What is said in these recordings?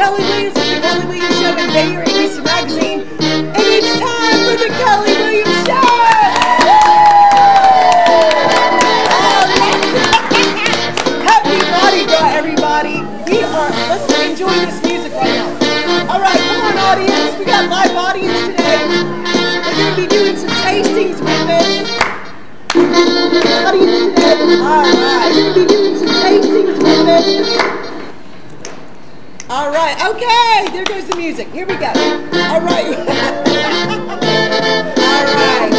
Kelly Williams from the Kelly Williams Show and Bay Area Music Magazine. And it's time for the Kelly Williams Show! Happy Mardi Gras, everybody. Let's enjoy this music right now. All right, come on, audience. We got live audience today. We're going to be doing some tastings with this. Audience today. All right, we're going to be doing some tastings with this. All right, okay, there goes the music. Here we go. All right. All right.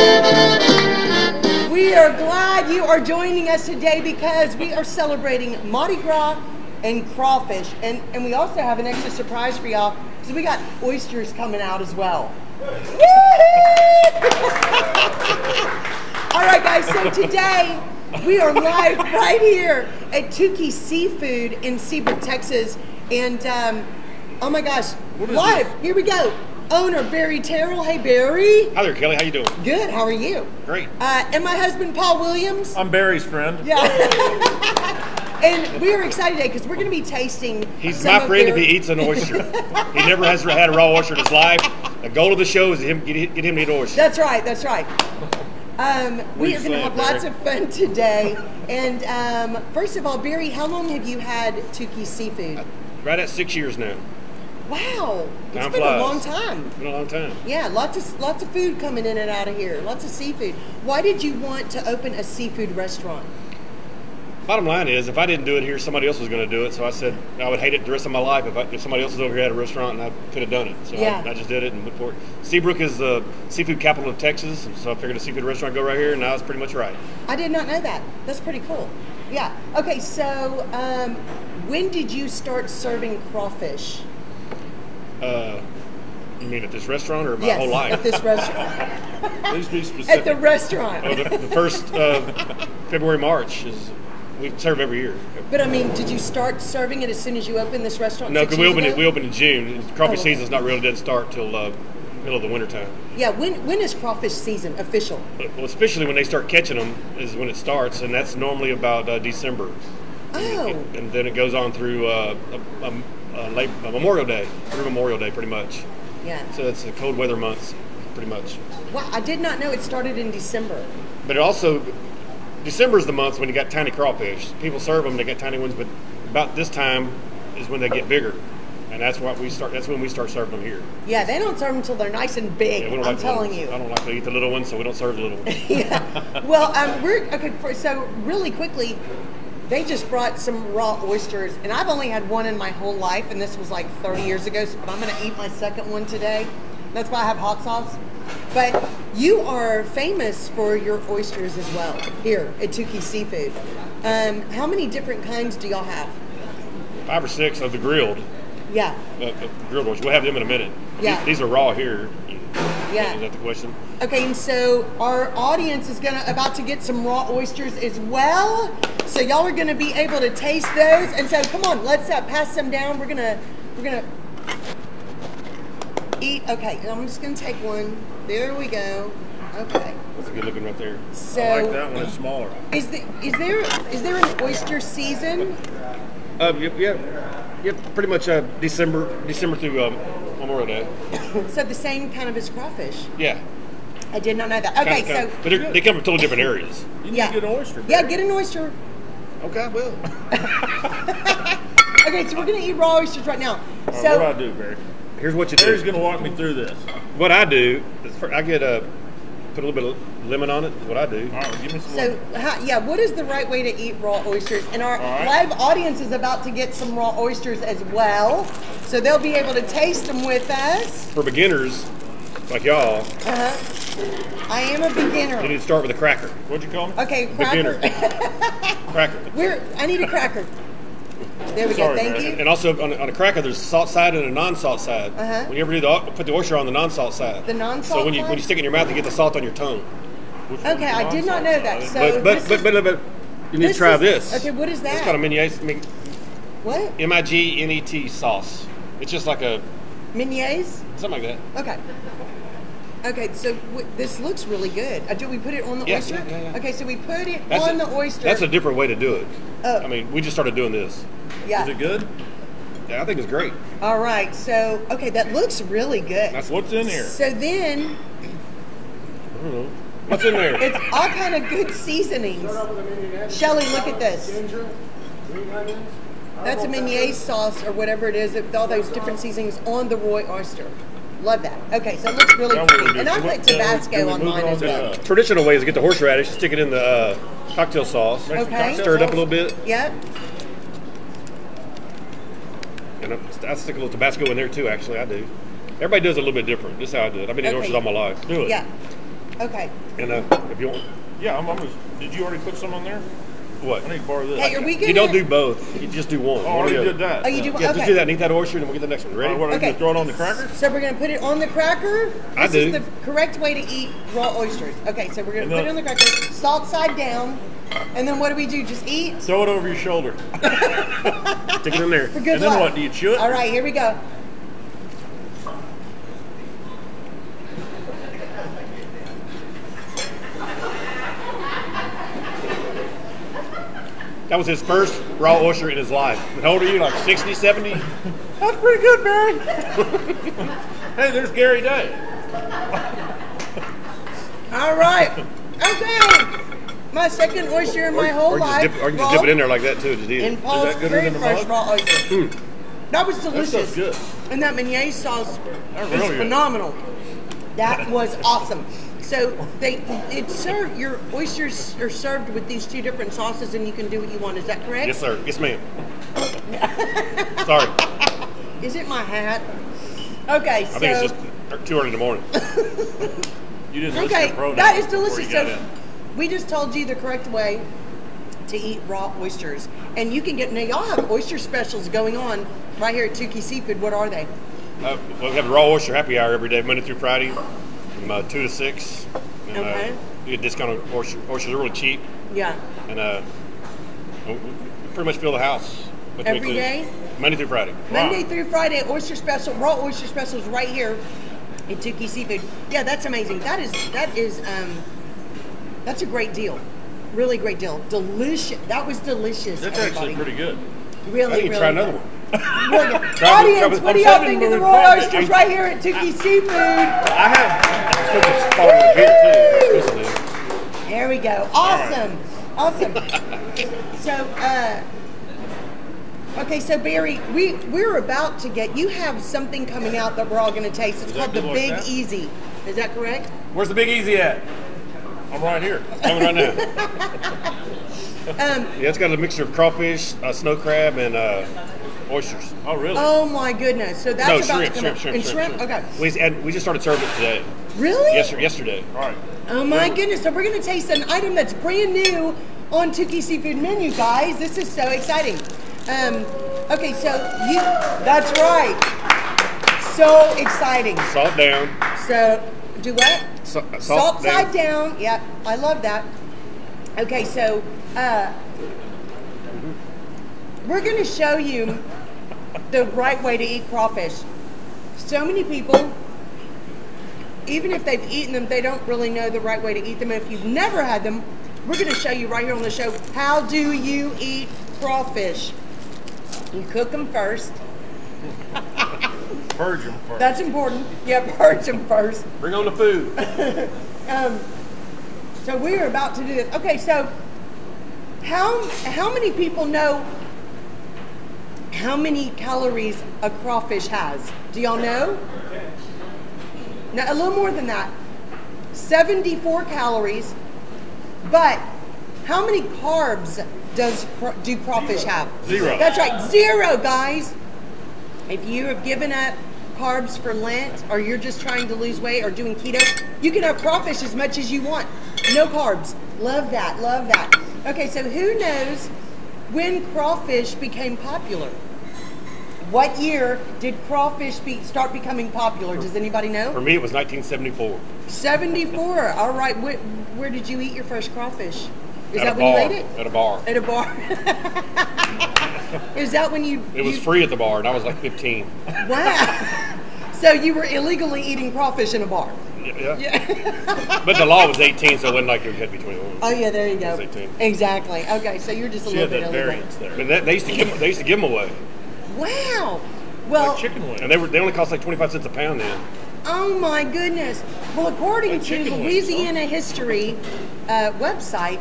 We are glad you are joining us today because we are celebrating Mardi Gras and crawfish. And we also have an extra surprise for y'all because we got oysters coming out as well. All right, guys, so today we are live right here at Tookie Seafood in Seabrook, Texas. And, oh my gosh, live, here we go. Owner Barry Terrell. Hey, Barry. Hi there, Kelly. How you doing? Good. How are you? Great. And my husband, Paul Williams. I'm Barry's friend. Yeah. And we are excited today because we're going to be tasting. He's my friend if he eats an oyster. He never has had a raw oyster in his life. The goal of the show is get him to eat oyster. That's right. That's right. We are going to have lots of fun today. And first of all, Barry, how long have you had Tookie Seafood? Right at 6 years now. Wow, it's Time been flies. a long time. It's been a long time. Yeah, lots of food coming in and out of here. Lots of seafood. Why did you want to open a seafood restaurant? Bottom line is, if I didn't do it here, somebody else was going to do it. So I said I would hate it the rest of my life if somebody else was over here had a restaurant and I could have done it. So yeah. I just did it and went for it. Seabrook is the seafood capital of Texas, so I figured a seafood restaurant would go right here, and I was pretty much right. I did not know that. That's pretty cool. Yeah. Okay, so when did you start serving crawfish? You mean at this restaurant or my whole life? At this restaurant. Please be specific. At the restaurant. Oh, the first February, March is we serve every year. But I mean, did you start serving it as soon as you opened this restaurant? No, because we opened in June. Crawfish season's not really didn't start till middle of the winter time. Yeah, when is crawfish season official? Well, officially when they start catching them is when it starts, and that's normally about December. Oh. And then it goes on through Memorial Day, through Memorial Day, pretty much. Yeah. So it's the cold weather months, pretty much. Wow, I did not know it started in December. But it also, December is the month when you got tiny crawfish. People serve them, they got tiny ones, but about this time is when they get bigger. And that's what we start. That's when we start serving them here. Yeah, they don't serve them until they're nice and big. Yeah, I'm telling you. I don't like to eat the little ones, so we don't serve the little ones. Yeah. Well, so really quickly, they just brought some raw oysters, and I've only had one in my whole life, and this was like 30 years ago. But I'm going to eat my second one today. That's why I have hot sauce. But you are famous for your oysters as well here at Tookie Seafood. How many different kinds do y'all have? 5 or 6 of the grilled. Yeah. Grilled oysters. We'll have them in a minute. Yeah. These are raw here. Yeah. Is that the question? Okay, and so our audience is about to get some raw oysters as well. So y'all are gonna be able to taste those. And so come on, let's pass them down. We're gonna eat. Okay, I'm just gonna take one. There we go. Okay. That's a good looking right there. So I like that one. It's smaller. Is there an oyster season? Yeah, pretty much December through Memorial Day. So the same kind of as crawfish. Yeah. I did not know that. Okay, so but they come from totally different areas. You need yeah. to get an oyster. Yeah, get an oyster. Okay, I will. Okay, so we're gonna eat raw oysters right now. Right, So what do I do, Barry? Here's what you do. Barry's going to walk me through this. What I do is I get put a little bit of lemon on it. Is what I do. All right, give me some. What is the right way to eat raw oysters? And our live audience is about to get some raw oysters as well, so they'll be able to taste them with us. For beginners like y'all, I am a beginner. you need to start with a cracker. What'd you call me? Okay, cracker. Beginner. Cracker. I need a cracker. There we go. Thank you. And also on a cracker, there's a salt side and a non-salt side. When you ever put the oyster on the non-salt side. The non-salt So when you side? stick it in your mouth, you get the salt on your tongue. Okay, I did not know that. So But you need to try this. Okay, what is that? It's called a Mignet. What? Mignet sauce. It's just like a Mignaise? something like that. Okay. Okay, so this looks really good. Do we put it on the oyster? Yeah. Okay, so we put it on the oyster. That's a different way to do it. Oh. I mean, we just started doing this. Yeah. Is it good? Yeah, I think it's great. All right, so okay, that looks really good. That's What's in here? So then I don't know. What's in there? it's all kind of good seasonings. Shelly, look at this. That's a meunier sauce or whatever it is, with all those different seasonings on the Raw Oyster. Love that. Okay, so it looks really pretty. And I put Tabasco on mine as well. Traditional way is to get the horseradish, stick it in the cocktail sauce, Okay. stir it up a little bit, Yep. and I stick a little Tabasco in there too. Actually, I do. Everybody does it a little bit different. This is how I do it. I've been in orchards all my life. Do it. Yeah. Okay. And if you want, Yeah, I'm almost. Did you already put some on there? what? I need to borrow this. Hey, are we gonna... You don't do both. You just do one. Oh, I already did that. Oh, you do? Yeah, Okay. just do that and eat that oyster, and then we'll get the next one. Ready? What, I Okay. just throw it on the cracker? So we're going to put it on the cracker. I This do. is the correct way to eat raw oysters. Okay, so we're going And to put it then- on the cracker, salt side down, and then what do? Just eat? Throw it over your shoulder. Stick it in there. For good And then luck. what? Do you chew it? All right, here we go. That was his first raw oyster in his life. How old are you? Like 60, 70? That's pretty good, Barry. Hey, there's Gary Day. All right. Okay. My second oyster in my whole or life. or you can just dip it in there like that too. Just eat In it. Paul's that gooder very than the first mug? raw oyster. That was delicious. good. And that meunier sauce That's is really good. phenomenal. That was awesome. So your oysters are served with these two different sauces, and you can do what you want. Is that correct? Yes, sir. Yes, ma'am. Sorry. Is it my hat? Okay, so I think it's just too early in the morning. You didn't listen okay, to Pro that Down is before delicious. you got So in. we just told you the correct way to eat raw oysters, and you can get now. Y'all have oyster specials going on right here at Tookie Seafood. What are they? Well, we have a raw oyster happy hour every day, Monday through Friday, from 2 to 6. And, Okay. you get discounted oysters. Oysters are really cheap, Yeah. and we pretty much fill the house. between Every two. day? Monday through Friday. Monday through Friday, oyster special, raw oyster specials right here at Tookie Seafood. Yeah, that's amazing. That's a great deal. Really great deal. Delicious. That was delicious. That's everybody. actually pretty good. Really, I need to really try another good. one. Really good. Try Audience, with- what do I'm y'all saving think of the the raw crawfish. oysters right here at Tookie Seafood? I have. There we go. Awesome. Awesome. So, okay, so Barry, we're about to get, you have something coming out that we're all going to taste. It's Is that called the good like Big that? Easy. Is that correct? Where's the Big Easy at? I'm right here. Coming right now. Yeah, it's got a mixture of crawfish, snow crab, and oysters. Oh, really? Oh my goodness. So that's No, about shrimp, to come shrimp, out. shrimp, And shrimp. Okay. We just started serving it today. Really? Yesterday. All right. Oh my goodness. So we're going to taste an item that's brand new on Tookie Seafood menu, guys. This is so exciting. Okay, so that's right. So exciting. Salt down. So, do what? Salt side down. Yep, I love that. Okay, so we're going to show you the right way to eat crawfish. So many people, even if they've eaten them, they don't really know the right way to eat them. And if you've never had them, we're going to show you right here on the show, how do you eat crawfish? You cook them first. Purge them first. That's important. Yeah, purge them first. Bring on the food. So we are about to do this. Okay, so how many people know how many calories a crawfish has? Do y'all know? No, a little more than that. 74 calories. But how many carbs do crawfish have? 0. That's right, 0, guys. If you have given up carbs for Lent, or you're just trying to lose weight or doing keto, you can have crawfish as much as you want. No carbs. Love that, love that. Okay, so who knows when crawfish became popular? What year did crawfish start becoming popular? Does anybody know? For me, it was 1974. 74. All right. Where did you eat your first crawfish? Is At that a when bar. you ate it? At a bar. At a bar. Is that when you? It was free at the bar, and I was like 15. Wow. So you were illegally eating crawfish in a bar. Yeah. But the law was 18, so it wasn't like you had to be 21. Oh yeah, there you go. It was 18. Exactly. Okay, so you're just a She little had bit that illegal. variance there. But they used to give them away. Wow. Well, Like chicken wings. And they only cost like 25 cents a pound then. oh my goodness. Well, according Like to chicken wings, Louisiana History website,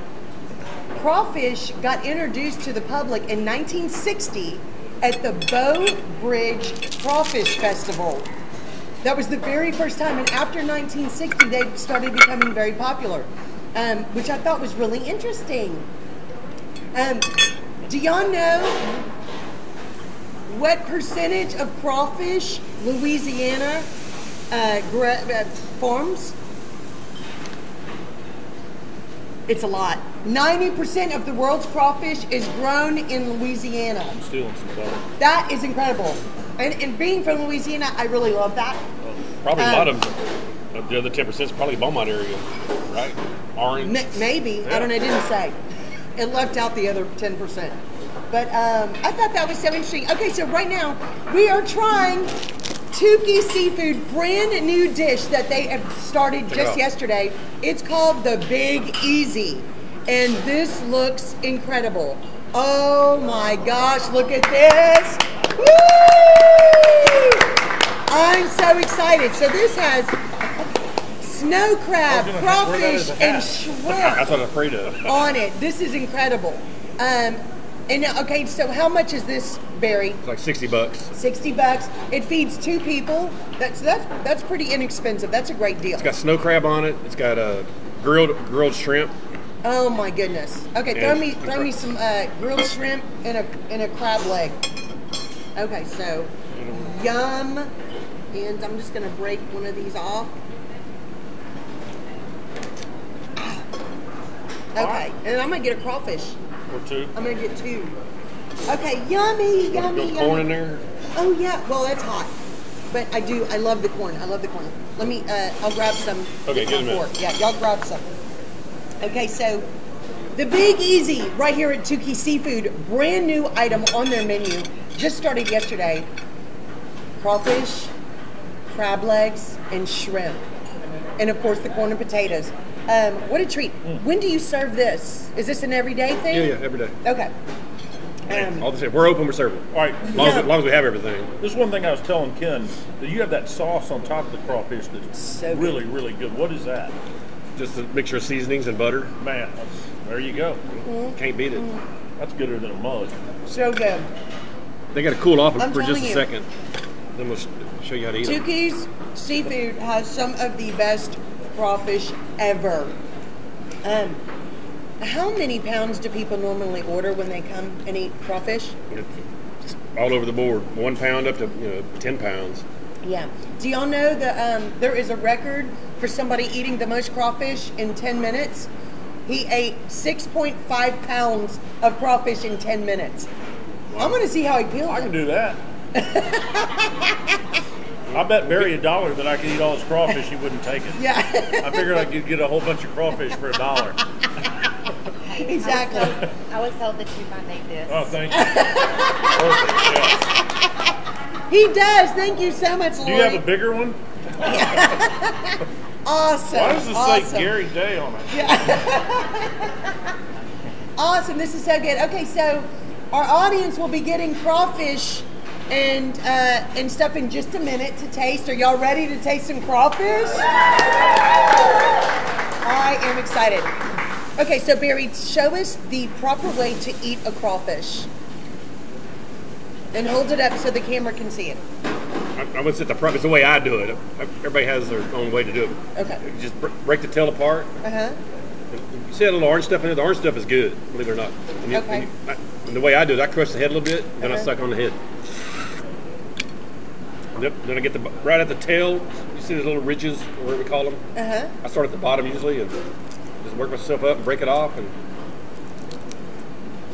crawfish got introduced to the public in 1960 at the Bow Bridge Crawfish Festival. That was the very first time, and after 1960, they started becoming very popular, which I thought was really interesting. Do y'all know what percentage of crawfish Louisiana farms? It's a lot. 90% of the world's crawfish is grown in Louisiana. I'm stealing some butter. That is incredible. And being from Louisiana, I really love that. Probably a lot of the other 10% is probably Beaumont area, right? Orange. Maybe. I don't know. It didn't say. It left out the other 10%. But I thought that was so interesting. Okay, so right now we are trying Tookie Seafood, brand new dish that they have started just yesterday. It's called the Big Easy. And this looks incredible. Oh my gosh, look at this. Woo! I'm so excited. So this has snow crab, crawfish, and shrimp That's what I'm afraid of. on it. This is incredible. And okay, so how much is this, Barry? It's like 60 bucks. 60 bucks. It feeds 2 people. That's pretty inexpensive. That's a great deal. It's got snow crab on it. It's got grilled shrimp. Oh my goodness. Okay, throw me some grilled shrimp and a crab leg. Okay, so yum. And I'm just gonna break one of these off. Okay, and I'm gonna get a crawfish. Or 2. I'm gonna get 2. Okay, yummy, yummy, yummy. Corn in there. Oh yeah, well that's hot. But I love the corn. I love the corn. Let me, I'll grab some. Okay, get a minute. Yeah, y'all grab some. Okay, so the Big Easy right here at Tookie Seafood, brand new item on their menu, just started yesterday. Crawfish, crab legs, and shrimp. And of course the corn and potatoes. What a treat. When do you serve this? Is this an everyday thing? Yeah, every day. Okay. All the same. We're open, we're serving. All right. As long as we have everything. This is one thing I was telling Ken, that you have that sauce on top of the crawfish that's So good. really, really good. What is that? Just a mixture of seasonings and butter. Man, there you go. Can't beat it. That's gooder than a mug. So good. They got to cool off I'm for just telling a you. second. Then we'll show you how to eat them. Tookie's Seafood has some of the best crawfish ever. How many pounds do people normally order when they come and eat crawfish? It's all over the board. 1 pound up to 10 pounds. Yeah. Do y'all know that there is a record for somebody eating the most crawfish in 10 minutes? He ate 6.5 pounds of crawfish in 10 minutes. I'm going to see how he peels I can it. do that. I bet Barry $1 that I could eat all his crawfish, he wouldn't take it. Yeah. I figured I could get a whole bunch of crawfish for $1. Exactly. I was told that you might make this. Oh, thank you. Perfect, yes. He does. Thank you so much, Lori. Do you have a bigger one? Awesome. Why does it awesome. say Gary Day on it? Awesome. This is so good. Okay, so our audience will be getting crawfish and stuff in just a minute to taste. Are y'all ready to taste some crawfish? I am excited. Okay, so Barry, show us the proper way to eat a crawfish. And hold it up so the camera can see it. I would say it's the way I do it. Everybody has their own way to do it. Okay. You just break the tail apart. Uh-huh. You see that little orange stuff in there? The orange stuff is good, believe it or not. Okay. And the way I do it, I crush the head a little bit, then I suck on the head. Then I get right at the tail. You see the little ridges, or whatever we call them? Uh-huh. I start at the bottom usually and just work myself up and break it off and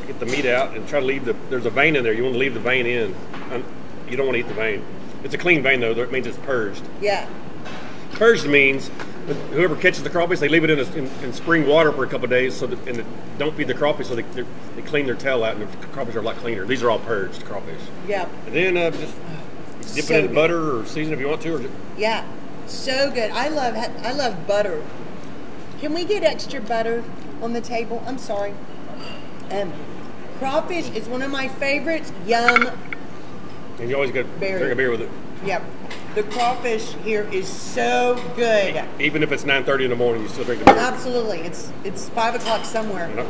get the meat out and try to leave there's a vein in there. You want to leave the vein in. You don't want to eat the vein. It's a clean vein though. That means it's purged. Yeah. Purged means whoever catches the crawfish, they leave it in spring water for a couple of days, and don't feed the crawfish, so they clean their tail out, and the crawfish are a lot cleaner. These are all purged crawfish. Yeah. And then just dip So it in good. butter or season if you want to. Or just, Yeah. So good. I love butter. Can we get extra butter on the table? I'm sorry. Crawfish is one of my favorites. Yum. And you always get Barry. drink a beer with it. Yep. The crawfish here is so good. Even if it's 9:30 in the morning, you still drink a beer. Absolutely. It's 5 o'clock somewhere. You know?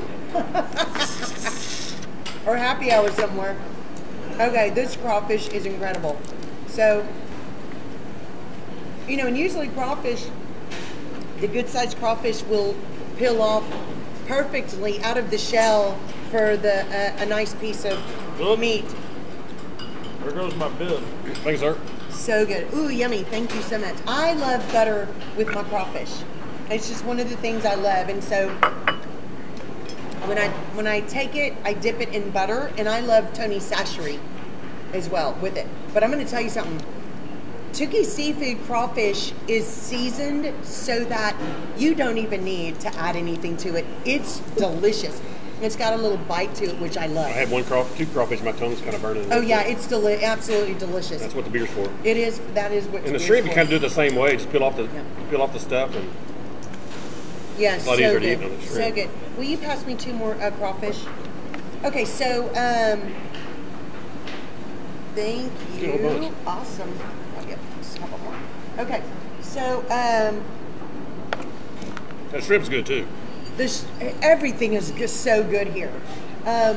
Or happy hour somewhere. Okay, this crawfish is incredible. So, you know, and usually crawfish, the good sized crawfish will peel off perfectly out of the shell for a nice piece of meat. There goes my bib. Thanks, sir. So good. Ooh, yummy. Thank you so much. I love butter with my crawfish. It's just one of the things I love. And so when I take it, I dip it in butter, and I love Tony Sachery as well with it. But I'm going to tell you something. Tookie Seafood crawfish is seasoned so that you don't even need to add anything to it. It's delicious. It's got a little bite to it, which I love. I had two crawfish. My tongue's kind of burning. Oh yeah, it's absolutely delicious. That's what the beer's for. It is. That is what. And the shrimp, you kind of do it the same way. Just peel off the stuff, and yeah, it's a lot so easier good. to eat on the shrimp. So good. Will you pass me 2 more crawfish? Okay, so thank Get a whole bunch. you. Awesome. I'll get just a couple more. Okay, so That shrimp's good too. everything is just so good here. How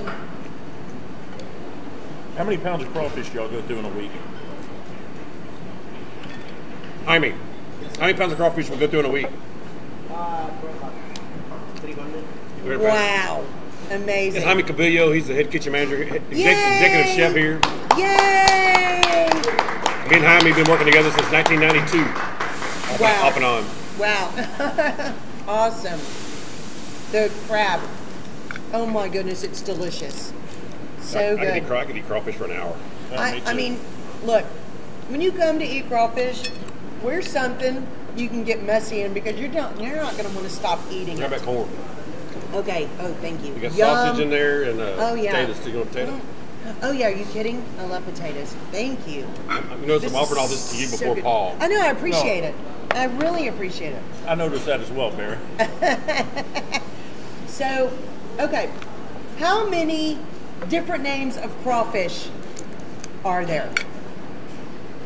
many pounds of crawfish do y'all go through in a week? How many pounds of crawfish will go through in a week? Wow, amazing. It's Jaime Cabillo. He's the head kitchen manager, executive chef here. Yay! Me and Jaime have been working together since 1992. Wow. Off and on. Wow. Awesome. The crab. Oh my goodness, it's delicious. So good. I could eat crawfish for an hour. I mean, look, when you come to eat crawfish, wear something you can get messy in because you're not going to want to stop eating How it. about corn? Okay. Oh, thank you. You got Yum. sausage in there and potatoes. Do you want potato? Oh yeah, are you kidding? I love potatoes. Thank you. You know, I'm offering all this to you so before good. Paul. I know. I appreciate it. I really appreciate it. I noticed that as well, Barry. So, okay, how many different names of crawfish are there?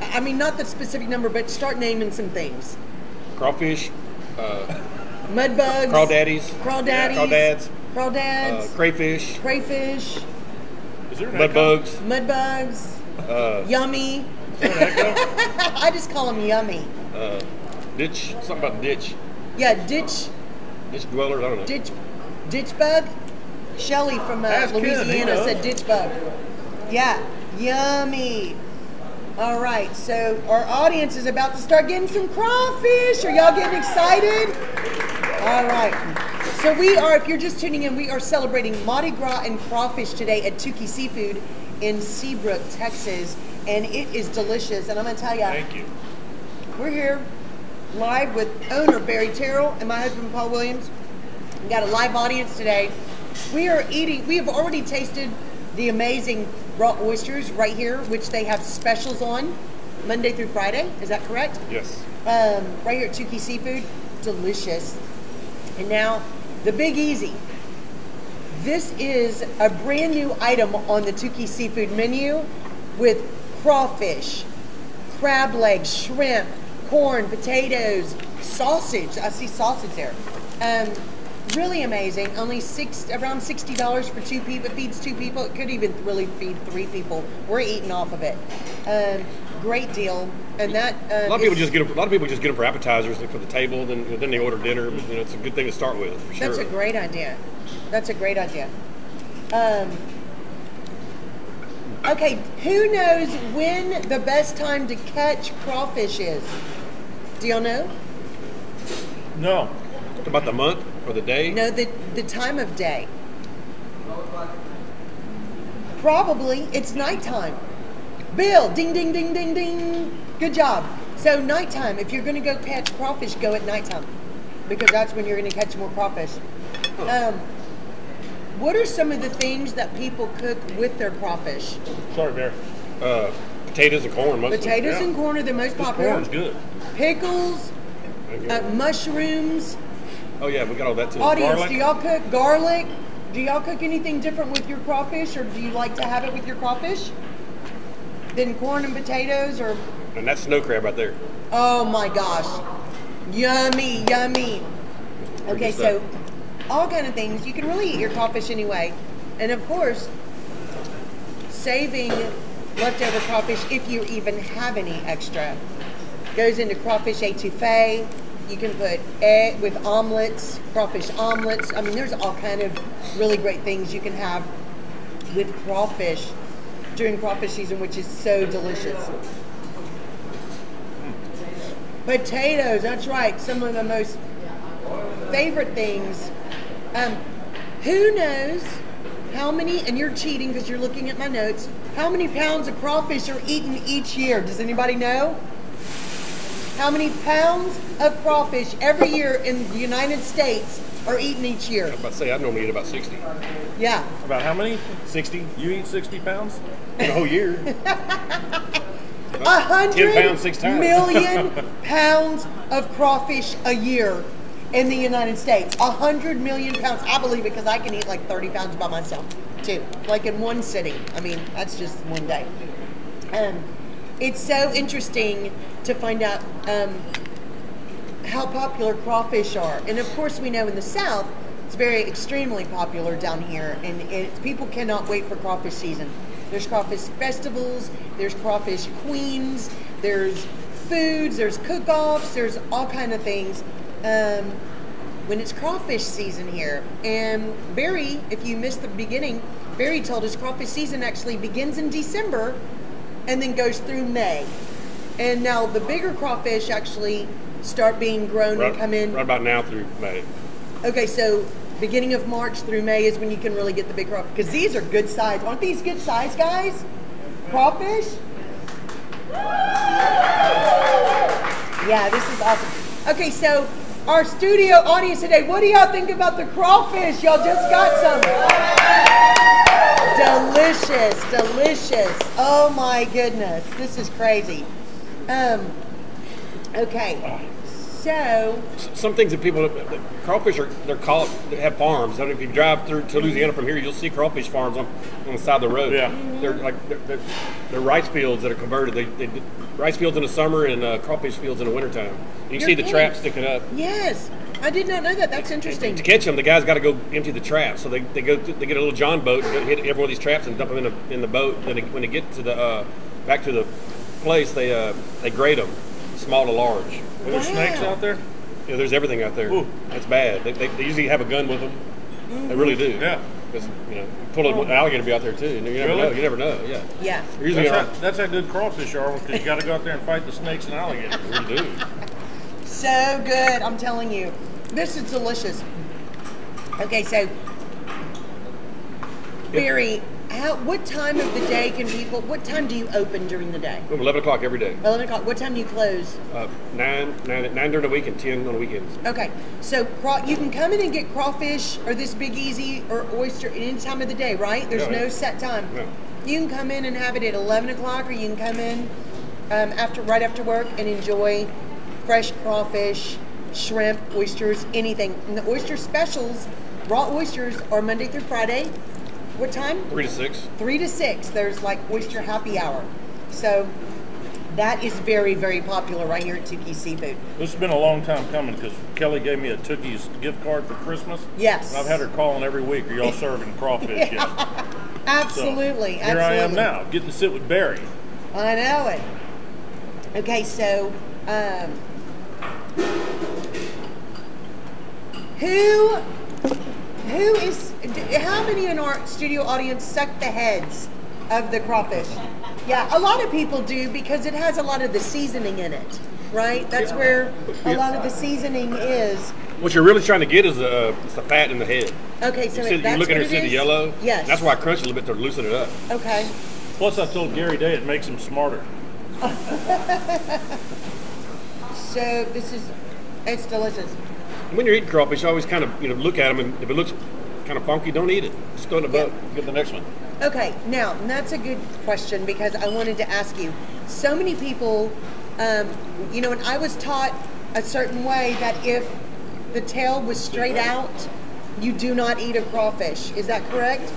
I mean, not the specific number, but start naming some things. Crawfish, Mud bugs. crawdaddies, Crawdads. crayfish, Crayfish. Is there an mud echo? bugs, Mud bugs. Yummy. Is there an echo? I just call them yummy. ditch, something about ditch Yeah, ditch dwellers, I don't know. ditch bug. Shelly from Ask Ken, he Louisiana knows. said ditch bug. Yeah, yummy. All right, so our audience is about to start getting some crawfish. Are y'all getting excited? All right. So we are, if you're just tuning in, we are celebrating Mardi Gras and crawfish today at Tookie Seafood in Seabrook, Texas. And it is delicious. And I'm going to tell you, Thank you. we're here live with owner Barry Terrell and my husband Paul Williams. We got a live audience today. We have already tasted the amazing raw oysters right here, which they have specials on Monday through Friday. Is that correct? Yes. Right here at Tookie Seafood. Delicious. And now, the Big Easy. This is a brand new item on the Tookie Seafood menu with crawfish, crab legs, shrimp, corn, potatoes, sausage. I see sausage there. Really amazing. Only around $60 for 2 people. It feeds 2 people. It could even really feed 3 people. We're eating off of it. Great deal. And that A lot of people just get them for appetizers, like for the table. Then they order dinner. But, it's a good thing to start with, for sure. That's a great idea. That's a great idea. Okay, who knows when the best time to catch crawfish is? Do y'all know? No. About the month or the day? No, the time of day. Probably it's nighttime. Bill, ding, ding, ding, ding, ding. Good job. So nighttime, if you're going to go catch crawfish, go at nighttime because that's when you're going to catch more crawfish. What are some of the things that people cook with their crawfish? Sorry, Barry. Potatoes and corn, mostly. Potatoes and corn are the most This popular. corn's good. Pickles, mushrooms. Oh yeah, we got all that too. Audience, Garlic. do y'all cook garlic? Do y'all cook anything different with your crawfish, or do you like to have it with your crawfish? than corn and potatoes, or? And that's snow crab right there. Oh my gosh, yummy, yummy. Okay, so all kind of things. You can really eat your crawfish anyway, and of course, saving leftover crawfish, if you even have any extra, goes into crawfish etouffee. You can put egg with omelets, crawfish omelets. I mean, there's all kind of really great things you can have with crawfish during crawfish season, which is so delicious. Potatoes, that's right. Some of the most favorite things. Who knows how many, and you're cheating because you're looking at my notes, how many pounds of crawfish are eaten each year? Does anybody know? How many pounds of crawfish every year in the United States are eaten each year? I was about to say, I normally eat about 60. Yeah. About how many? 60 You eat 60 pounds? in a whole year. 100 10 pounds 6 times. million pounds of crawfish a year in the United States. 100 million pounds. I believe it because I can eat like 30 pounds by myself too. Like in one sitting. I mean, that's just one day. It's so interesting to find out how popular crawfish are. And of course we know in the South, it's very extremely popular down here, and people cannot wait for crawfish season. There's crawfish festivals, there's crawfish queens, there's foods, there's cook-offs, there's all kind of things when it's crawfish season here. And Barry, if you missed the beginning, Barry told us crawfish season actually begins in December and then goes through May. And now the bigger crawfish actually start being grown and come in. Right about now through May. Okay, so beginning of March through May is when you can really get the big crawfish. Because these are good size. Aren't these good size, guys? Crawfish? Yeah, this is awesome. Okay, so our studio audience today, what do y'all think about the crawfish? Y'all just got some. Delicious, delicious. Oh my goodness, this is crazy. Okay, so some things that people, crawfish they're called, they have farms. I don't know if you drive through to Louisiana from here, you'll see crawfish farms on the side of the road. Yeah. They're rice fields that are converted. They rice fields in the summer and crawfish fields in the wintertime. You can see the traps sticking up. Yes, I did not know that. That's interesting. To catch them, the guy's got to go empty the trap. So they get a little John boat, and hit every one of these traps and dump them in the boat. Then when they get to the back to the place, they grade them, small to large. Are there snakes out there? Yeah, there's everything out there. Ooh. That's bad. They usually have a gun with them. They really do. Yeah. Pull an alligator be out there too. You never know. You never know. Yeah. Yeah. Usually That's how good crawfish are, because you got to go out there and fight the snakes and alligators. we do. So good, I'm telling you. This is delicious. Okay, so Barry, what time of the day what time do you open during the day? 11 o'clock every day. 11 o'clock. What time do you close? 9 during the week and 10 on the weekends. Okay, so you can come in and get crawfish or this Big Easy or oyster at any time of the day, right? There's no set time. No. You can come in and have it at 11 o'clock, or you can come in right after work and enjoy fresh crawfish, shrimp, oysters, anything. And the oyster specials, raw oysters, are Monday through Friday. What time? 3 to 6. 3 to 6. There's like oyster happy hour. So that is very, very popular right here at Tookie Seafood. This has been a long time coming, because Kelly gave me a Tookie's gift card for Christmas. Yes. And I've had her calling every week, are y'all serving crawfish yet? Absolutely. So, here I am now, getting to sit with Barry. I know it. Okay, so how many in our studio audience suck the heads of the crawfish? Yeah, a lot of people do, because it has a lot of the seasoning in it, right? That's where a lot of the seasoning is. What you're really trying to get is the fat in the head. Okay, so you look at her, see the yellow? Yes. That's why I crunch a little bit to loosen it up. Okay. Plus, I told Gary Day it makes him smarter. So it's delicious. When you're eating crawfish, you always kind of look at them, and if it looks kind of funky, don't eat it. Just throw it in the boat. Get the next one. Okay, now that's a good question, because I wanted to ask you. So many people, and I was taught a certain way that if the tail was straight out, you do not eat a crawfish. Is that correct?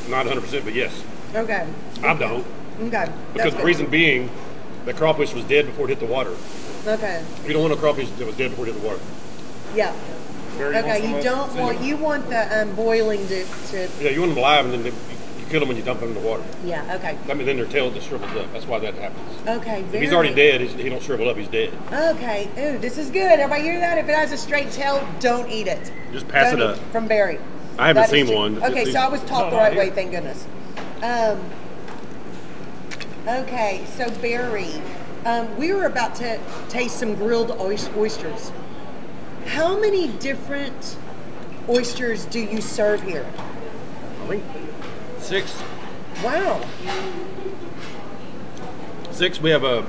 Not 100%, but yes. Okay. I don't. Okay. Because the reason being, the crawfish was dead before it hit the water. Okay. You don't want a crawfish that was dead before it hit the water. Yeah. Okay, you don't want, you want the boiling to... Yeah, you want them live, and then you kill them when you dump them in the water. Yeah, okay. I mean, then their tail just shrivels up. That's why that happens. Okay, If he's already dead, he don't shrivel up, he's dead. Okay, ooh, this is good. Everybody hear that? If it has a straight tail, don't eat it. Just pass it up. From Barry. I haven't seen one. Okay, so I was taught the right way, thank goodness. Okay, so Barry, we were about to taste some grilled oysters. How many different oysters do you serve here? I think 6. Wow. 6. We have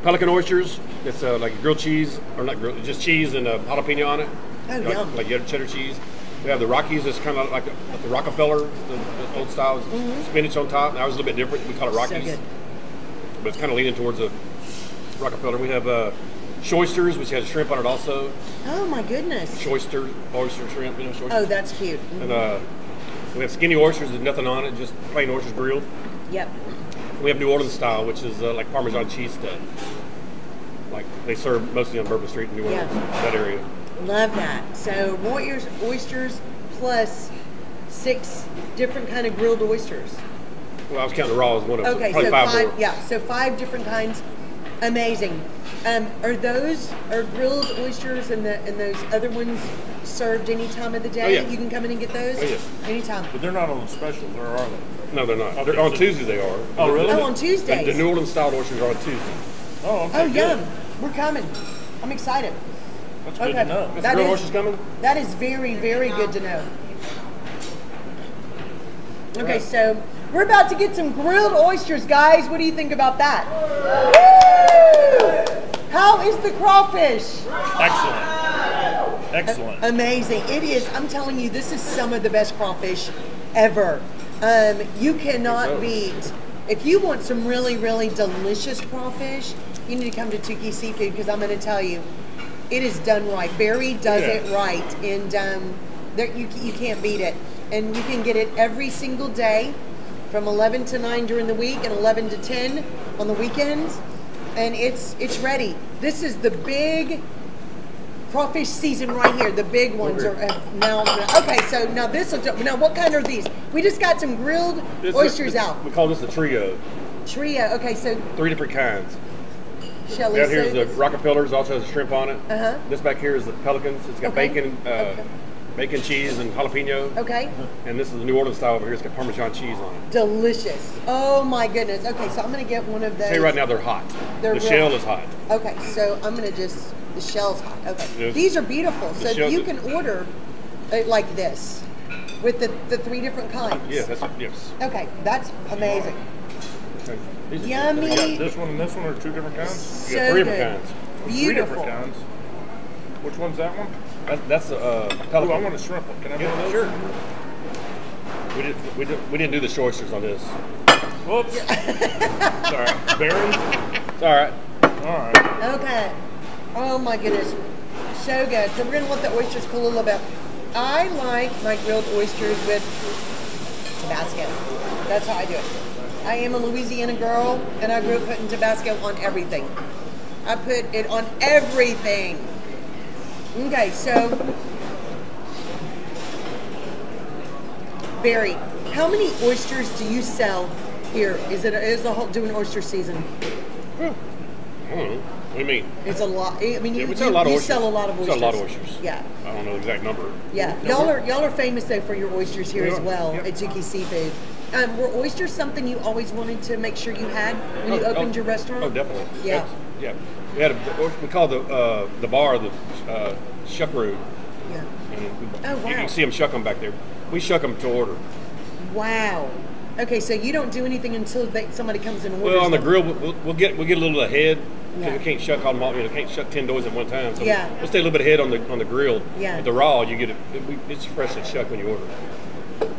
pelican oysters. It's like grilled cheese, or not grilled, just cheese and jalapeno on it. Oh, yum. Like cheddar cheese. We have the Rockies. It's kind of like the Rockefeller, the old style, spinach on top. Now it's a little bit different. We call it Rockies. So good. But it's kind of leaning towards a Rockefeller. We have shoysters, which has shrimp on it also. Oh my goodness. Oyster shrimp, you know, shoysters. Oh, that's cute. And we have skinny oysters with nothing on it, just plain oysters grilled. Yep. We have New Orleans style, which is like Parmesan cheese stuff. Like they serve mostly on Bourbon Street in New Orleans, that area. Love that. So Raw Oysters plus 6 different kind of grilled oysters. Well, I was counting the raw as one of them. Okay, Probably so 5 more. Yeah, so 5 different kinds. Amazing. Are grilled oysters and those other ones served any time of the day? Oh, yeah. You can come in and get those? Oh, yeah. Anytime. But they're not on special, or are they? No, they're not. Okay, On so- Tuesday they are. Oh, really? Oh, on Tuesdays. The New Orleans style oysters are on Tuesday. Oh, okay. Oh, good. yum. We're coming. I'm excited. That's good to know. Is That the grilled is- oysters coming? That is very, very good to know. Okay, so we're about to get some grilled oysters, guys. What do you think about that? Woo! How is the crawfish? Excellent. Excellent. Amazing. It is. I'm telling you, this is some of the best crawfish ever. You cannot beat. If you want some really, really delicious crawfish, you need to come to Tookie Seafood, because I'm going to tell you, it is done right. Barry does it right, and you can't beat it. And you can get it every single day from 11 to 9 during the week and 11 to 10 on the weekends. And it's ready. This is the big crawfish season right here. The big ones are now. Okay, so now now what kind are these? We just got some grilled oysters out. We call this a trio. Trio. Okay, so 3 different kinds. Shelley. Down here is the Rockefellers, also has shrimp on it. Uh-huh. This back here is the Pelicans. It's got bacon, cheese, and jalapeno. Okay. And this is the New Orleans style over here. It's got Parmesan cheese on it. Delicious. Oh my goodness. Okay, so I'm gonna get one of those. I'll tell you right now, they're hot. They're the real shell hot. is hot. Okay, so I'm gonna the shell's hot. Okay. Yes. These are beautiful. So shell- you can order it like this with the 3 different kinds. Yeah, yes. Okay, that's amazing. Okay. These are- Yummy. You got this one and this one are 2 different kinds? So You got 3 good. different kinds. 3 Beautiful. different kinds. Which one's that one? That's the Oh, Pelican. I want a shrimp one. Can I have those? Sure. We didn't do the oysters on this. Whoops. Sorry. Barry? It's all right. All right. Okay. Oh my goodness. So good. So we're gonna let the oysters cool a little bit. I like my grilled oysters with Tabasco. That's how I do it. I am a Louisiana girl, and I grew up putting Tabasco on everything. I put it on everything. Okay, so Barry, how many oysters do you sell here? Is the whole doing oyster season? I don't know. What do you mean? It's a lot. I mean, Yeah, we sell a lot of oysters. sell a lot of We oysters. sell a lot of oysters. Yeah. I don't know the exact number. Yeah, Yeah, y'all are famous though for your oysters here We as are, well yep. at Tookie Seafood. Were oysters something you always wanted to make sure you had when you opened your restaurant? Oh, definitely. Yeah. Yeah. We had we call the bar the shuck room. Yeah. And Oh, wow. You can see them shuck them back there. We shuck them to order. Wow. Okay, so you don't do anything until somebody comes and orders. Well, on the them. grill, we'll get a little ahead. Yeah. We can't shuck all them. Can't shuck 10 doors at one time. So Yeah. we'll stay a little bit ahead on the grill. Yeah. But the raw, you get it's freshly shucked when you order.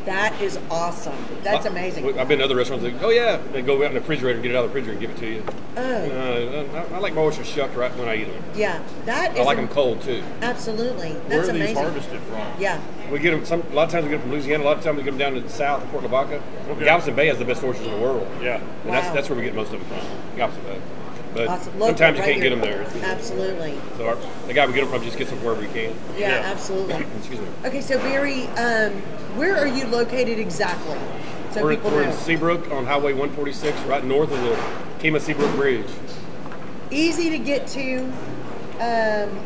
That is awesome. That's amazing. I've been to other restaurants that, oh yeah, they go out in the refrigerator and get it out of the refrigerator and give it to you. Oh. I like my oysters shucked right when I eat them. Yeah, that is. I like them cold too. Absolutely. That's Where are amazing. these harvested from? Yeah. We get them. A lot of times we get them from Louisiana. A lot of times we get them down to the south of Port Lavaca. Okay. Galveston Bay has the best oysters in the world. Yeah. And Wow. that's where we get most of them from. Galveston Bay. But Awesome. Local, sometimes you right can't get here. them there. Absolutely. So the guy we get them from just gets them wherever he can. Yeah, Yeah. absolutely. Excuse me. Okay, so Barry, where are you located exactly? So We're people in know. Seabrook on Highway 146, right north of the Kemah Seabrook Bridge. Easy to get to.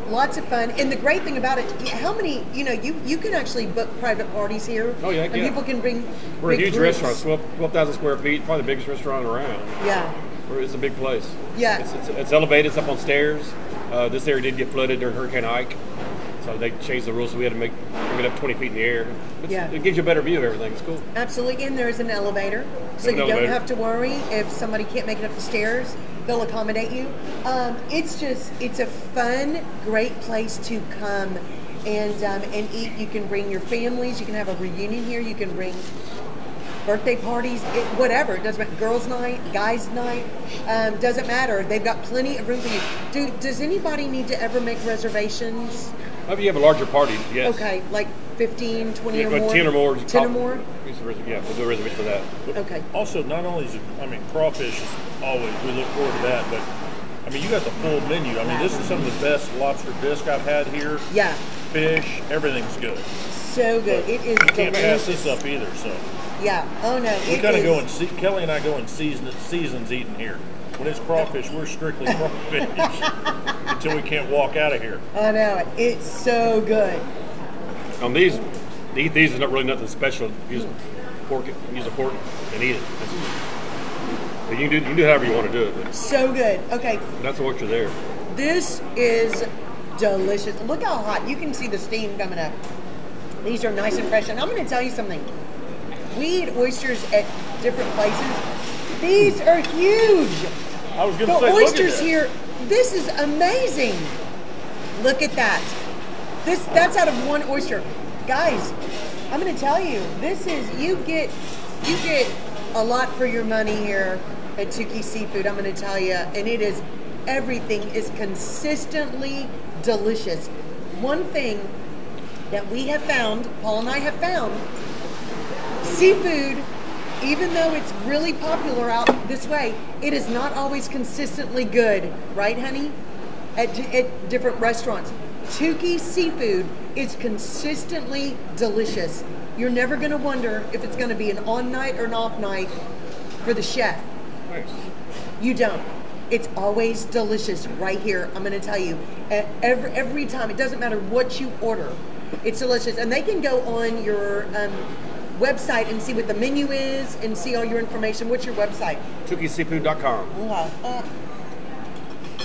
Lots of fun. And the great thing about it, how many, you can actually book private parties here. Oh, yeah, And yeah. people can bring We're a big huge groups. restaurant, 12,000 square feet, probably the biggest restaurant around. Yeah. It's a big place. Yeah. It's elevated, it's up on stairs. This area did get flooded during Hurricane Ike, so they changed the rules, so we had to bring it up 20 feet in the air. Yeah. It gives you a better view of everything. It's cool. Absolutely. And there's an elevator, so An you don't elevator. have to worry if somebody can't make it up the stairs. They'll accommodate you. It's a fun, great place to come and eat. You can bring your families. You can have a reunion here. You can bring birthday parties, whatever. It doesn't matter. Girls' night, guys' night, doesn't matter. They've got plenty of room for you. Does anybody need to ever make reservations? If you have a larger party, yes. Okay, like 15, 20 Yeah, or like more? 10 or more. 10 or more? Yeah, we'll do a reservation for that. Okay. Also, not only is it, crawfish is always, we look forward to that, but you got the full menu. This is some of the best lobster bisque I've had here. Yeah. Fish, everything's good. So good. It is You can't pass delicious. this up either, so. Yeah. Oh no. We it kind of is- go in, Kelly and I go in seasons eating here. When it's crawfish, we're strictly crawfish until we can't walk out of here. I know it. It's so good. On these, to eat these is not really nothing special. Use a fork and eat it. But you can do however you want to do it. But So good. Okay. that's what you're there. This is delicious. Look how hot. You can see the steam coming up. These are nice and fresh. And I'm going to tell you something. We eat oysters at different places. These are huge. I was going The to say, oysters look at that. here, this is amazing. Look at that. That's out of one oyster. Guys, I'm going to tell you, this is, you get a lot for your money here at Tookie Seafood, I'm going to tell you, and it is, everything is consistently delicious. One thing that we have found, Paul and I have found, seafood, even though it's really popular out this way, it is not always consistently good, right, honey? At different restaurants. Tookie Seafood is consistently delicious. You're never going to wonder if it's going to be an on night or an off night for the chef. Thanks. You don't. It's always delicious right here. I'm going to tell you, every time. It doesn't matter what you order. It's delicious. And they can go on your website and see what the menu is and see all your information. What's your website? TookieSeafood.com.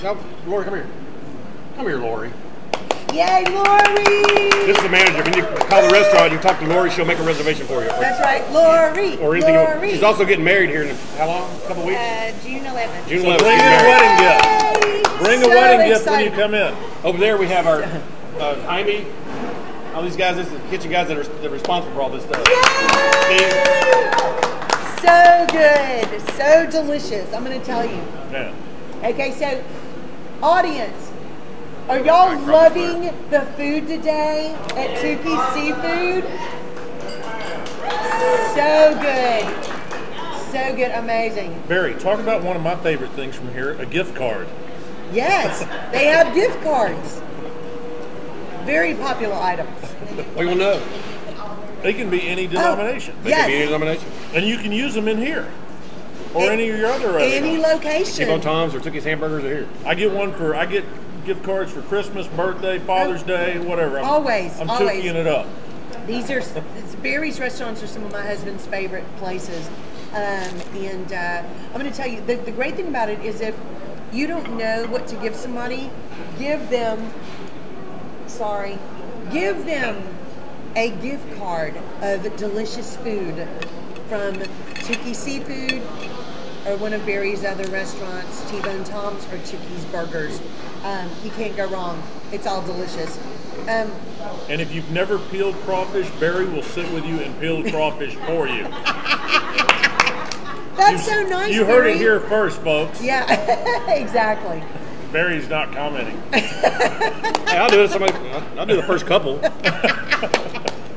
Now, Lori, come here. Come here, Lori. Yay, Lori! This is the manager. When you call the restaurant, you talk to Lori. She'll make a reservation for you. That's right, Lori. Or anything. Lori. She's also getting married here in how long? A couple weeks? June 11th. June So 11th. bring she's in a married. wedding gift. Bring a So wedding gift when you excited. come in. Over there we have our Amy. All these guys, this is the kitchen guys that are responsible for all this stuff. So good, so delicious. I'm going to tell you. Yeah. Okay, so audience, are y'all loving the food today at Tookie Seafood? So good. So good, amazing. Barry, talk about one of my favorite things from here, a gift card. Yes, they have gift cards. Very popular items. We will know. They can be any denomination. They Yes. can be any denomination. And you can use them in here. Or any of your other Any restaurants. location. T-Bone Tom's or Tookie's Hamburgers are here. I get gift cards for Christmas, birthday, Father's Day, whatever. I'm Always. Tookieing it up. These are Barry's restaurants are some of my husband's favorite places, and I'm going to tell you the great thing about it is if you don't know what to give somebody, give them a gift card of delicious food from Tookie Seafood or one of Barry's other restaurants, T-Bone Tom's or Tookie's Burgers. You can't go wrong. It's all delicious. And if you've never peeled crawfish, Barry will sit with you and peel crawfish for you. That's so nice. You heard Barry. it here first, folks. Yeah, exactly. Barry's not commenting. Hey, I'll do it. I'll do the first couple.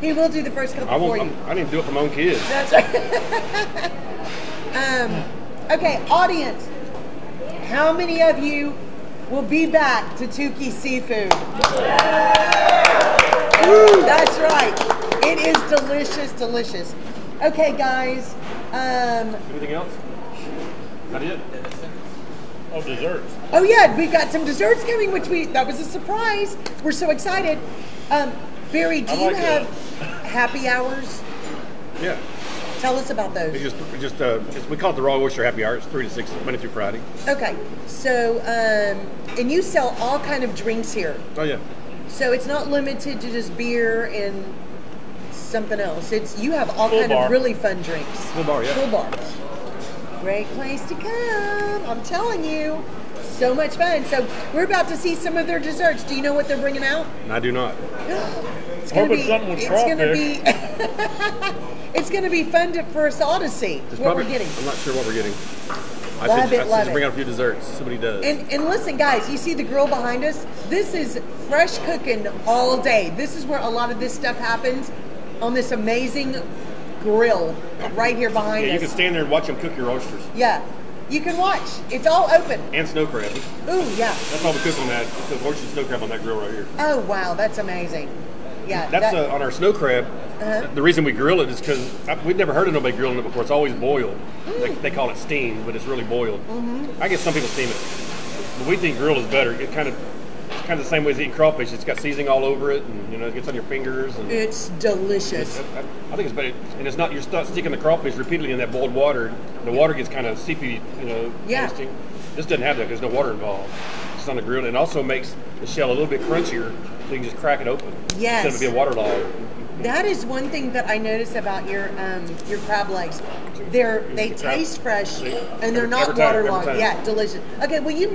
He will do the first couple for you. I didn't do it for my own kids. That's right. Okay, audience. How many of you will be back to Tookie Seafood? Woo, that's right. It is delicious, delicious. Okay, guys. Anything else? Not it. Oh, desserts. Oh yeah, we've got some desserts coming, that was a surprise. We're so excited. Barry, do you have happy hours? Yeah. Tell us about those. We call it the Raw Oyster Happy Hour. It's 3 to 6, Monday through Friday. Okay, so and you sell all kind of drinks here. Oh yeah. So it's not limited to just beer and something else. You have all kind of really fun drinks. Full bar, yeah. Full bar. Great place to come. I'm telling you, so much fun. So we're about to see some of their desserts. Do you know what they're bringing out? I do not. It's gonna be fun for us all to see what we're getting. I'm not sure what we're getting. I Love said it. bring out a few desserts. Somebody does. And listen, guys, you see the grill behind us? This is fresh cooking all day. This is where a lot of this stuff happens, on this amazing grill right here behind us. You can stand there and watch them cook your oysters. Yeah, you can watch. It's all open. And snow crab. Ooh, yeah. That's all we cook on that. The oyster and snow crab on that grill right here. Oh, wow, that's amazing. Yeah. That's on our snow crab. The reason we grill it is because we've never heard of nobody grilling it before. It's always boiled. They call it steamed, but it's really boiled. I guess some people steam it, but we think grill is better. It's kind of the same way as eating crawfish. It's got seasoning all over it, and it gets on your fingers. And it's delicious. I think it's better, and it's not. You're not sticking the crawfish repeatedly in that boiled water. The water gets kind of seepy, tasting. This doesn't have that. There's no water involved. It's on the grill, and it also makes the shell a little bit crunchier, so you can just crack it open. Yes. Instead of being waterlogged. That is one thing that I noticed about your crab legs. They taste fresh and they're not waterlogged. Yeah, delicious. Okay, will you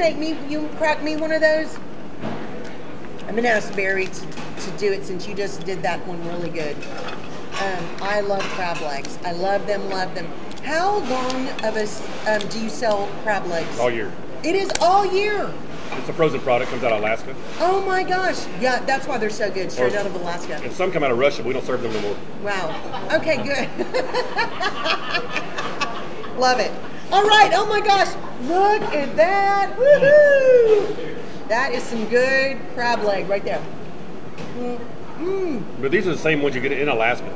crack me one of those? I'm gonna ask Barry to do it since you just did that one really good. I love crab legs. I love them, love them. How long of do you sell crab legs? All year. It is all year. It's a frozen product, comes out of Alaska. Oh my gosh. Yeah, that's why they're so good, straight out of Alaska. And some come out of Russia, but we don't serve them anymore. Wow. Okay, good. Love it. All right, oh my gosh. Look at that. Woohoo! That is some good crab leg right there. But these are the same ones you get in Alaska.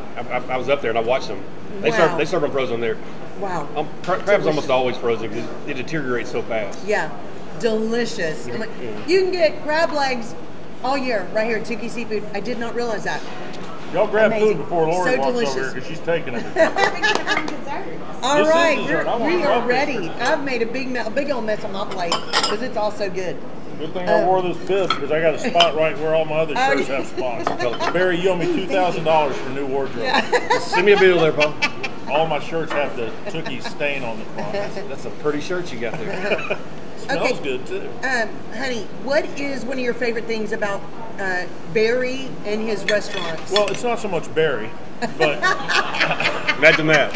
I was up there and I watched them. They serve them frozen there. Wow. Crab's almost always frozen because it deteriorates so fast. Yeah. Delicious. You can get crab legs all year right here at Tookie Seafood. I did not realize that. Y'all grab food before Lori walks delicious. over here because she's taking it. All right, we are ready. I've made a big old mess on my plate because it's all so good. Good thing I wore this bib because I got a spot right where all my other shirts have spots. Barry, you owe me $2,000 for new wardrobe. Yeah. Send me a bill there, Paul. All my shirts have the Tookie stain on the front. That's a pretty shirt you got there. Smells good too. Honey, what is one of your favorite things about Barry and his restaurants? Well, it's not so much Barry, but imagine that.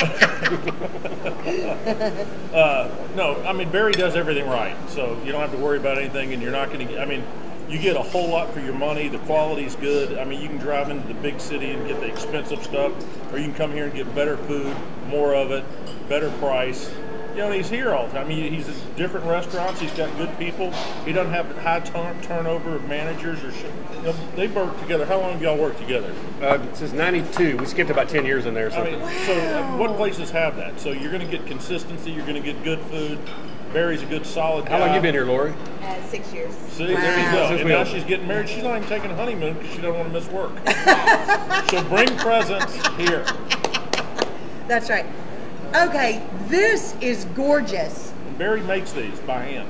No, I mean Barry does everything right, so you don't have to worry about anything, and you're not going to. I mean, you get a whole lot for your money. The quality's good. I mean, you can drive into the big city and get the expensive stuff, or you can come here and get better food, more of it, better price. And he's here all the time. He's at different restaurants. He's got good people. He doesn't have high turnover of managers or shit. They work together. How long have y'all worked together? Since '92. We skipped about 10 years in there. So. Wow. What places have that? So you're going to get consistency. You're going to get good food. Barry's a good, solid guy. How long you been here, Lori? 6 years. See, there you go. And now she's getting married. She's not even taking a honeymoon because she doesn't want to miss work. So bring presents here. That's right. Okay, this is gorgeous. And Barry makes these by hand.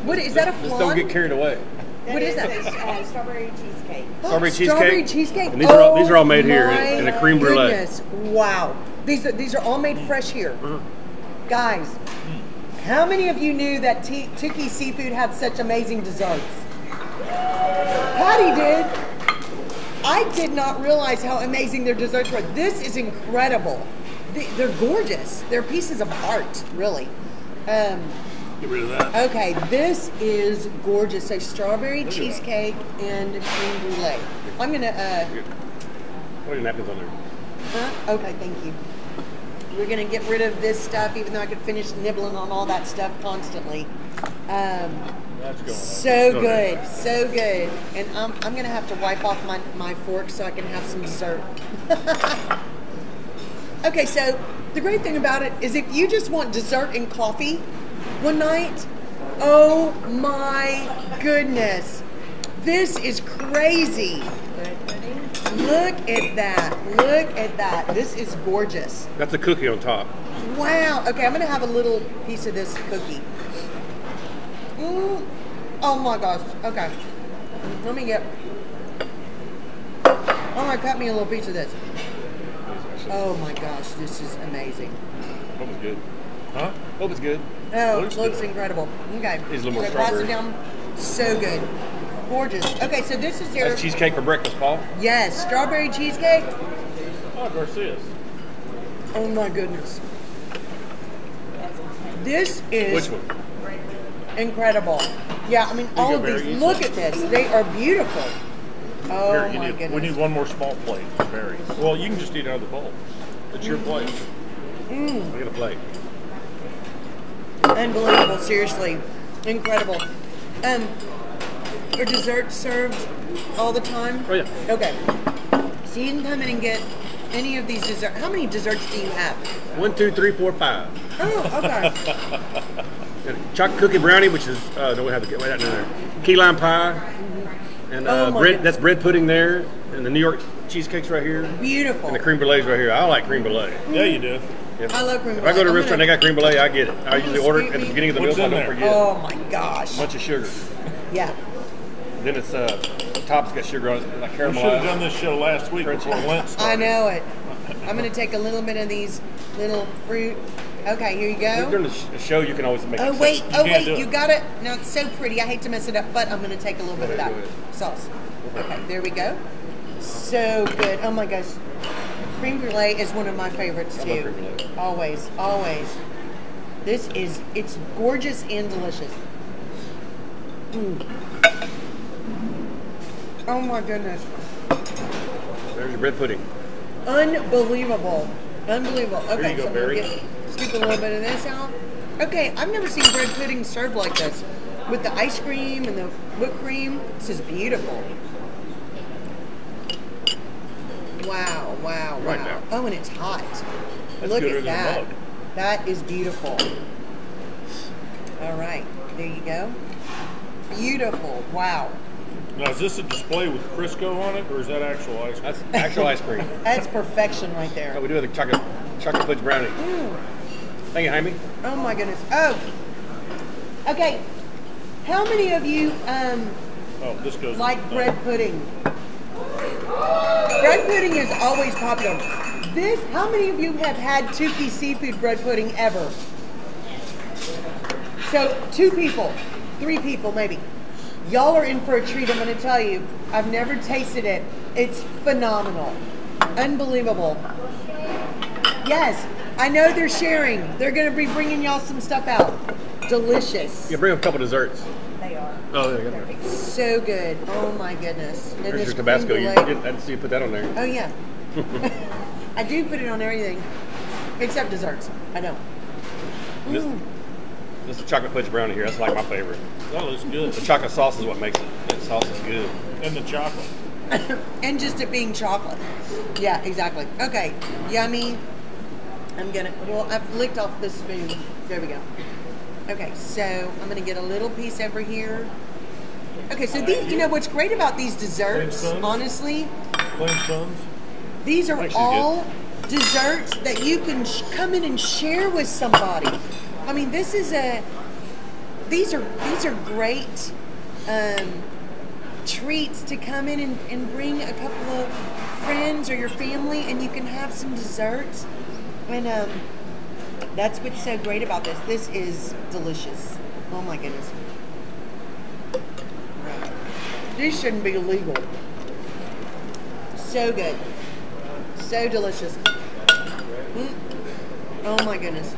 What is that? A flan? Just don't get carried away. What is that? Strawberry cheesecake. Strawberry cheesecake. Strawberry cheesecake. And these are all made here in a creme brulee. Goodness. Wow. These are all made fresh here. Guys, how many of you knew that Tookie Seafood had such amazing desserts? Patty did. I did not realize how amazing their desserts were. This is incredible. They're gorgeous. They're pieces of art, really. Get rid of that. Okay, this is gorgeous. So strawberry cheesecake and cream brulee. I'm gonna. What are your napkins on there? Huh? Okay, thank you. We're gonna get rid of this stuff, even though I could finish nibbling on all that stuff constantly. That's going So good, so good. And I'm gonna have to wipe off my fork so I can have some dessert. Okay, so the great thing about it is if you just want dessert and coffee one night, oh my goodness, this is crazy. Look at that, look at that. This is gorgeous. That's a cookie on top. Wow, okay, I'm gonna have a little piece of this cookie. Oh my gosh, okay. Let me get, I'm gonna cut me a little piece of this. Oh my gosh, this is amazing. Hope it's good. Huh? Hope it's good. Oh, Looks looks good. incredible. Okay. Needs a little more So pass it strawberry. down. So good. Gorgeous. Okay, so this is your, That's cheesecake for breakfast, Paul. yes, strawberry cheesecake. Oh, Garcia's. Oh my goodness. This is Which one? incredible. Yeah, I mean, all go, of these, Barry. Eat look some. at this. They are beautiful. Oh Here, my we goodness. need one more small plate for Barry. Well, you can just eat out of the bowl. It's your plate. I get a plate. Unbelievable, seriously. Incredible. Are desserts served all the time? Oh, yeah. Okay. So you can come in and get any of these desserts. How many desserts do you have? 1, 2, 3, 4, 5. Oh, okay. Got a chocolate cookie brownie, which is don't we have to get that in there. Key lime pie, and Oh my bread. goodness. That's bread pudding there, and the New York cheesecake's right here, Beautiful. and the cream brulee's right here. I like cream brulee. Yeah, you do. Yep. I love cream If I go to a brulee. restaurant, they got cream brulee. I get it. I usually gonna order it scoop at the me- beginning of the meal, What's so I in don't there? forget. Oh my gosh. A bunch of sugar. Yeah. Then it's top's got sugar on it, like We should have done caramelized. this show last week before Lent started. I know it. I'm going to take a little bit of these little fruit. Okay, here you go. During the show, you can always make. Oh it wait, can't do it. you got it. No, it's so pretty. I hate to mess it up, but I'm going to take a little bit of Go that ahead. sauce. Okay, there we go. So good. Oh my gosh. Cream brulee is one of my favorites I too. love cream brulee. Always, always. It's gorgeous and delicious. Oh my goodness. There's your bread pudding. Unbelievable. Unbelievable. Okay, you go, so I'm Barry. gonna scoop a little bit of this out. Okay, I've never seen bread pudding served like this. With the ice cream and the whipped cream. This is beautiful. Wow, wow, wow. Right now. Oh, and it's hot. That's Look gooder at than a that. mug. That is beautiful. All right, there you go. Beautiful. Wow. Now, is this a display with Crisco on it, or is that actual ice cream? That's actual ice cream. That's perfection right there. Oh, we do have the chocolate fudge brownie. Thank you, Jaime. Oh my goodness. Oh. Okay. How many of you Oh, this goes like no. bread pudding? Bread pudding is always popular. How many of you have had Tookie seafood bread pudding ever? So 2 people, 3 people maybe. Y'all are in for a treat, I'm gonna tell you. I've never tasted it. It's phenomenal. Unbelievable. Yes, I know they're sharing. They're gonna be bringing y'all some stuff out. Delicious. Yeah, bring a couple desserts. They are. Oh, there you go. So good. Oh my goodness. And There's this your Tabasco. creme I brulee. didn't see you put that on there. Oh yeah. I do put it on everything, except desserts. I don't. This is chocolate fudge brownie here. That's like my favorite. That looks good. The chocolate sauce is what makes it. That sauce is good. And the chocolate. And just it being chocolate. Yeah, exactly. Okay, yummy. I've licked off the spoon. There we go. Okay, so I'm gonna get a little piece over here. Okay, so these, you know what's great about these desserts, Plain spoons? honestly, Plain spoons. these are Actually all desserts that you can come in and share with somebody. I mean, these are great treats to come in and bring a couple of friends or your family, and you can have some desserts. And that's what's so great about this. This is delicious. Oh my goodness. These shouldn't be illegal. So good. So delicious. Oh my goodness.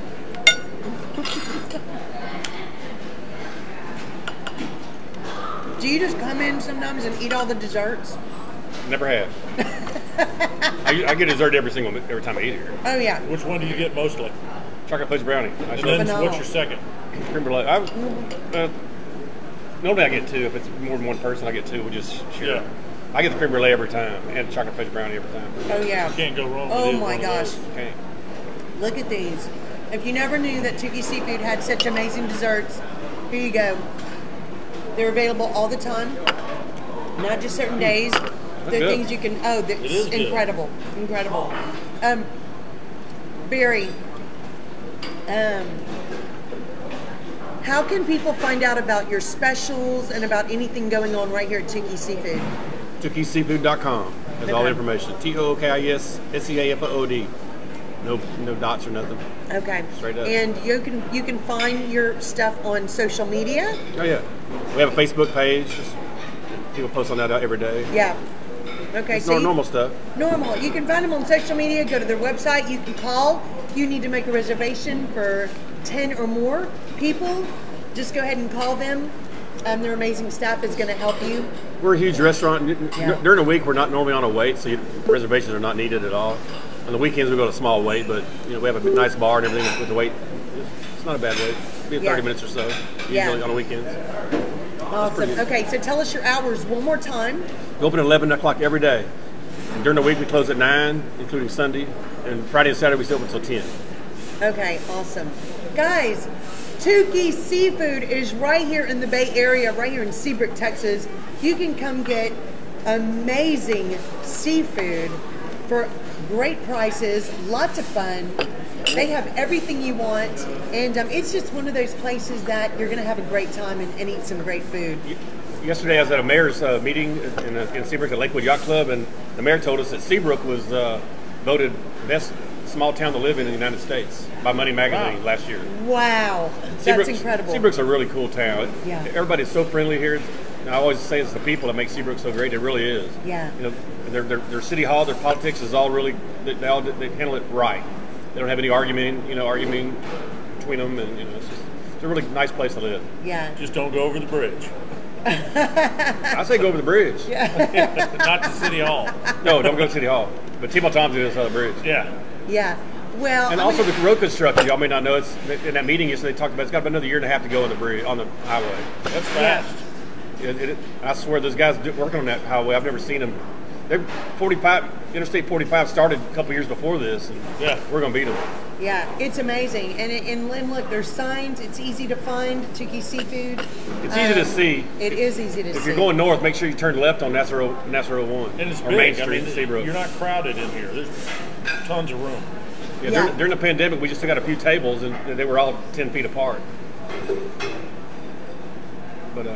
Do you just come in sometimes and eat all the desserts? Never have. I get dessert every time I eat here. Oh yeah. Which one do you get mostly? Chocolate fudge brownie. And then Phenomenal. what's your second? Creme brulee. Normally I get two. If it's more than one person, I get two. We just share. Yeah. I get the creme brulee every time and chocolate fudge brownie every time. Oh yeah. You can't go wrong with Oh either my one of gosh. those. Okay. Look at these. If you never knew that Tookie Seafood had such amazing desserts, here you go. They're available all the time, not just certain days. They're good. things you can. Oh, is it's good. incredible, incredible. Barry, how can people find out about your specials and about anything going on right here at Tookie Seafood? TookieSeafood.com has all the information. TOOKISSEAFOOD. No dots or nothing. Okay. Straight up. And you can find your stuff on social media. Oh yeah. We have a Facebook page. People post on that every day. Yeah. Okay. It's So normal stuff. normal. You can find them on social media. Go to their website. You can call. You need to make a reservation for 10 or more people. Just go ahead and call them. Their amazing staff is going to help you. We're a huge restaurant. Yeah. During the week, we're not normally on a wait, so reservations are not needed at all. On the weekends, we go to a small wait, but we have a nice bar and everything with the wait. It's not a bad wait. It'll be 30 minutes or so, usually on the weekends. Awesome. Okay, so tell us your hours one more time. We open at 11 o'clock every day. And during the week, we close at 9, including Sunday. And Friday and Saturday, we stay open until 10. Okay, awesome. Guys, Tookie Seafood is right here in the Bay Area, right here in Seabrook, Texas. You can come get amazing seafood for great prices, lots of fun. They have everything you want, and it's just one of those places that you're going to have a great time and eat some great food. Yesterday, I was at a mayor's meeting in Seabrook at Lakewood Yacht Club, and the mayor told us that Seabrook was voted best small town to live in the United States by Money Magazine last year. Wow, that's incredible. Seabrook's a really cool town. Yeah. Everybody's so friendly here. And I always say it's the people that make Seabrook so great. It really is. Yeah. Their city hall, their politics is all really they handle it right. They don't have any arguing between them, and it's a really nice place to live. Yeah. Just don't go over the bridge. I say go over the bridge. Yeah. Not to City Hall. No, don't go to City Hall. But T-Ball Tom's doing this on the bridge. Yeah. Yeah. Well, And also the road construction. Y'all may not know. It's in that meeting yesterday. They talked about it's got about another year and a half to go on the bridge on the highway. That's fast. I swear those guys working on that highway. I've never seen them. Interstate 45 started a couple years before this, and we're gonna beat them. yeah, it's amazing. And look, there's signs. It's easy to find Tookie Seafood. It's easy to see. It is easy to see. If you're going north, make sure you turn left on Nassau 1 And it's or big. Main Street in Seabrook. You're not crowded in here. There's tons of room. Yeah, during the pandemic, we just took out a few tables, and they were all 10 feet apart. But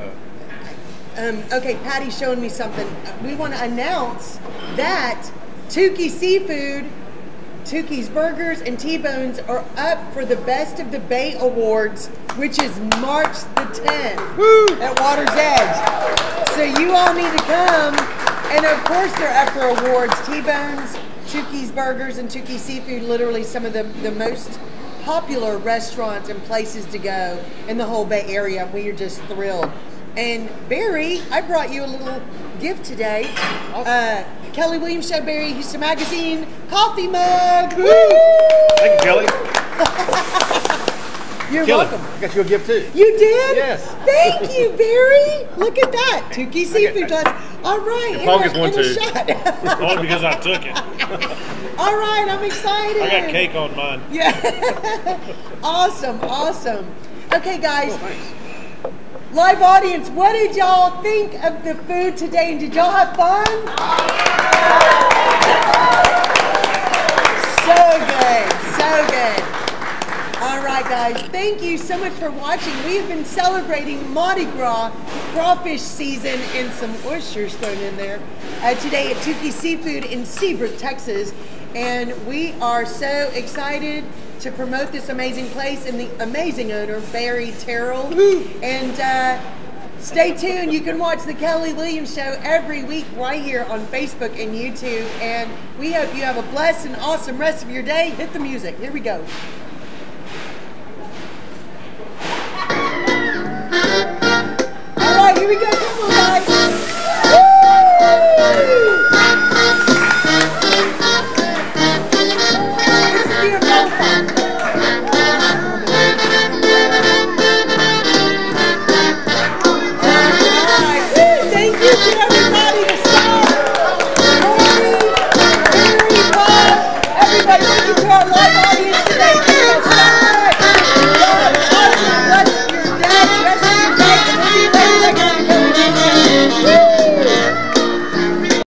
okay, Patty's showing me something. We want to announce that Tookie Seafood, Tookie's Burgers and T-Bones are up for the Best of the Bay Awards, which is March the 10th at Water's Edge. So you all need to come. And of course they're up for awards. T-Bones, Tookie's Burgers, and Tookie Seafood, literally some of the most popular restaurants and places to go in the whole Bay Area. We are just thrilled. And Barry, I brought you a little gift today. Awesome. Kelly Williams Show, Barry Houston Magazine coffee mug. Woo! thank you, Kelly. You're Kelly, welcome. I got you a gift too. You did? Yes. Thank you, Barry. Look at that. Tookie Seafood glass. All right. Paul gets one and a too. shot. Only because I took it. All right, I'm excited. I got cake on mine. Yeah. Awesome, awesome. Okay, guys. Oh, thanks. Live audience, what did y'all think of the food today? And did y'all have fun? So good, so good. All right, guys, thank you so much for watching. We have been celebrating Mardi Gras crawfish season and some oysters thrown in there today at Tookie Seafood in Seabrook, Texas. And we are so excited to promote this amazing place and the amazing owner, Barry Terrell. And Stay tuned. You can watch the Kelly Williams Show every week right here on Facebook and YouTube. And we hope you have a blessed and awesome rest of your day. Hit the music. Here we go.